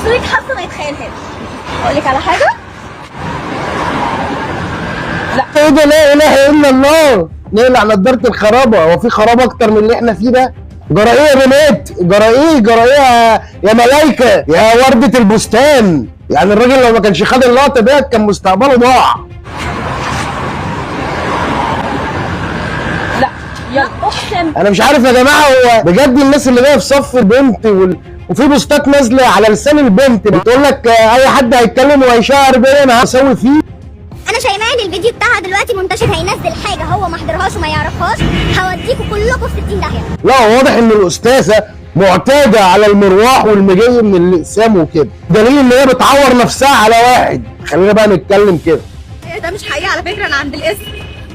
تسويق حظ ما يتخيلهاش. اقول لك على حاجه؟ ايه ده؟ لا اله الا الله، نقلع على نضاره الخرابه. هو في خراب اكتر من اللي احنا فيه ده؟ جرى ايه يا بنات؟ جرى ايه يا ملايكه يا ورده البستان؟ يعني الراجل لو ما كانش خد اللقطه ديت كان مستقبله ضاع. لا يلا اقسم. انا مش عارف يا جماعه، هو بجد الناس اللي جايه في صف البنت وفي بوستات نازله على لسان البنت بتقول لك اي حد هيتكلم وهيشهر بيا انا هسوي فيه. انا شايفاه ان الفيديو بتاعها دلوقتي منتشر، هينزل حاجه هو ما حضرهاش وما يعرفهاش، هوديكوا كلكم في 60 داهيه. لا واضح ان الاستاذه معتاده على المروح والمجي من الاقسام وكده، دليل ان هي بتعور نفسها على واحد. خلينا بقى نتكلم كده. ده مش حقيقه على فكره، انا عند الاسم،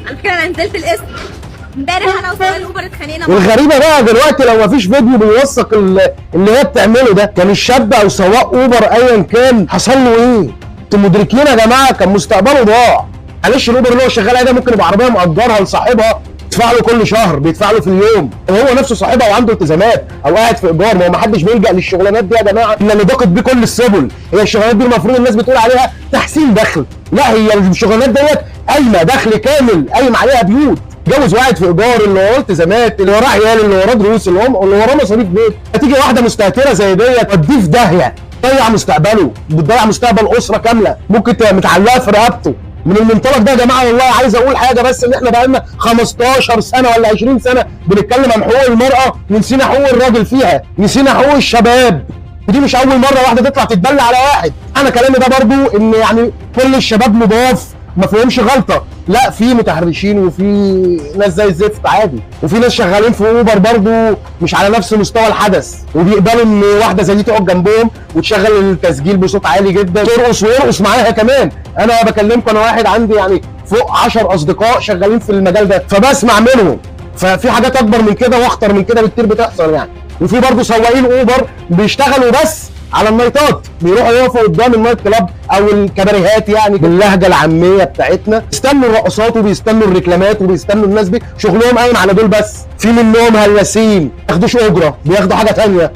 على فكره انا نزلت الاسم امبارح انا وسواق الاوبر اتخانقنا. والغريبه بقى دلوقتي لو مفيش فيديو بيوثق اللي هي بتعمله ده، كان الشاب او سواق اوبر ايا كان حصل له ايه؟ انتوا مدركين يا جماعه؟ كان مستقبله ضاع. معلش الاوبر اللي هو شغال عليه ده ممكن يبقى عربيه مأجرها لصاحبها، بيدفع له كل شهر، بيدفع له في اليوم، وهو نفسه صاحبها وعنده التزامات او قاعد في ايجار. ما هو ما حدش بيلجأ للشغلانات دي يا جماعه الا اللي ضاقت بيه كل السبل. هي الشغلانات دي المفروض الناس بتقول عليها تحسين دخل، لا هي الشغلانات ديت قايمه دخل كامل، قايم عليها بيوت. جوز واحد في ايجار، اللي وراه التزامات، اللي وراه عيال، اللي وراه دروس، اللي وراه مصاريف بيت. هتيجي واحده مستهتره زي ديت توديه في داهيه، تضيع مستقبله، بتضيع مستقبل اسره كامله ممكن تبقى متعلقه في رقبته. من المنطلق ده يا جماعه والله عايز اقول حاجه، بس ان احنا بقالنا 15 سنه ولا 20 سنه بنتكلم عن حقوق المراه ونسينا حقوق الراجل فيها، نسينا حقوق الشباب. ودي مش اول مره واحده تطلع تتبلى على واحد. انا كلامي ده برضو ان يعني كل الشباب نضاف ما فيهمش غلطه، لا في متحرشين وفي ناس زي الزفت عادي، وفي ناس شغالين في اوبر برضو مش على نفس مستوى الحدث، وبيقبلوا ان واحده زي دي تقعد جنبهم وتشغل التسجيل بصوت عالي جدا، ترقص ويرقص معاها كمان. انا بكلمكم، انا واحد عندي يعني فوق 10 اصدقاء شغالين في المجال ده، فبسمع منهم. ففي حاجات اكبر من كده واخطر من كده بكتير بتحصل يعني. وفي برضو سواقين اوبر بيشتغلوا بس على النايتات، بيروحوا يقفوا قدام النايت كلاب او الكباريهات يعني باللهجه العاميه بتاعتنا، بيستنوا الرقصات وبيستنوا الريكلامات وبيستنوا الناس دي، شغلهم قايم على دول بس. في منهم هلاسين ما بياخدوش اجره، بياخدوا حاجه ثانيه.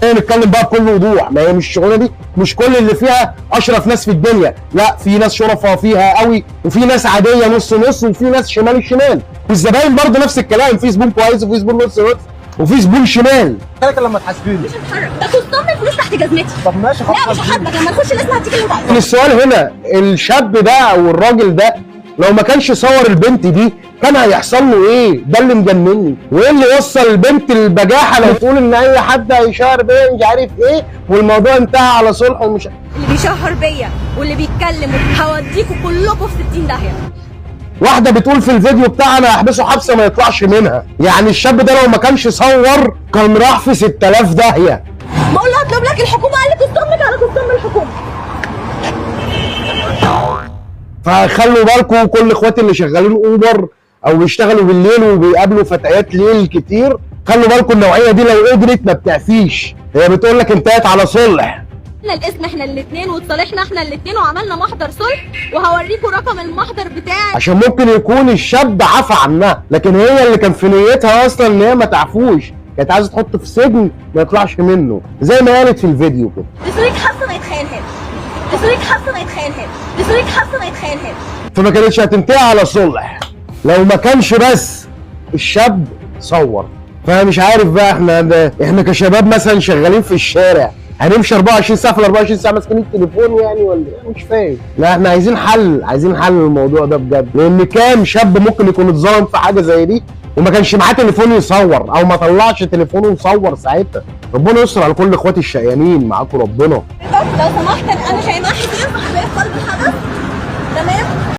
نتكلم بقى بكل وضوح، ما هي مش الشغلانه دي مش كل اللي فيها اشرف ناس في الدنيا، لا في ناس شرفاء فيها قوي، وفي ناس عاديه نص نص، وفي ناس شمال الشمال. والزباين برضه نفس الكلام، في زبون كويس وفي زبون نص نص وفي زبون شمال. كده لما تحاسبيني مش هتحرك، ده كنت الفلوس تحت جزمتي. طب ماشي خلاص. لا مش هحاسبك، لما نخش لازم هديك اللي انت عايزه. السؤال هنا، الشاب ده او الراجل ده لو ما كانش صور البنت دي كان هيحصل له ايه؟ ده اللي مجنني. وايه اللي وصل البنت البجاحه لو تقول ان اي حد هيشهر بيا مش عارف ايه والموضوع انتهى على صلح ومش اللي بيشهر بيا واللي بيتكلم هوديكوا كلكم في 60 داهيه. واحده بتقول في الفيديو بتاعها انا هحبسه حبسه ما يطلعش منها. يعني الشاب ده لو ما كانش صور كان راح في 6000 داهيه. بقول له اطلب لك الحكومه، قال لي تصدمك على تصدم الحكومه. فخلوا بالكم كل اخواتي اللي شغالين اوبر او بيشتغلوا بالليل وبيقابلوا فتيات ليل كتير، خلوا بالكم النوعيه دي لو قدرت ما بتعفيش. هي بتقول لك انتهت على صلح. احنا الاسم احنا الاثنين واتصالحنا احنا الاثنين وعملنا محضر صلح، وهوريكم رقم المحضر بتاعي. عشان ممكن يكون الشاب عفى عنها، لكن هي اللي كان في نيتها اصلا ان هي ما تعفوش، كانت عايزه تحط في سجن ما يطلعش منه زي ما قالت في الفيديو كده. تسويق حظ ما يتخيلهاش، تسويق حظ ما يتخيلهاش، تسويق حظ ما يتخيلهاش. فما كانتش هتنتهي على صلح لو ما كانش بس الشاب صور. فانا مش عارف بقى احنا كشباب مثلا شغالين في الشارع هنمشي 24 ساعه في ال 24 ساعه ماسكين التليفون يعني ولا ايه؟ مش فاهم. لا احنا عايزين حل للموضوع ده بجد، لان كام شاب ممكن يكون اتظلم في حاجه زي دي وما كانش معاه تليفون يصور او ما طلعش تليفونه وصور ساعتها. ربنا يستر على كل اخواتي الشقيانين، معاكم ربنا. لو سمحت انا شيماء حسين صاحبيه قلب الحدث، تمام؟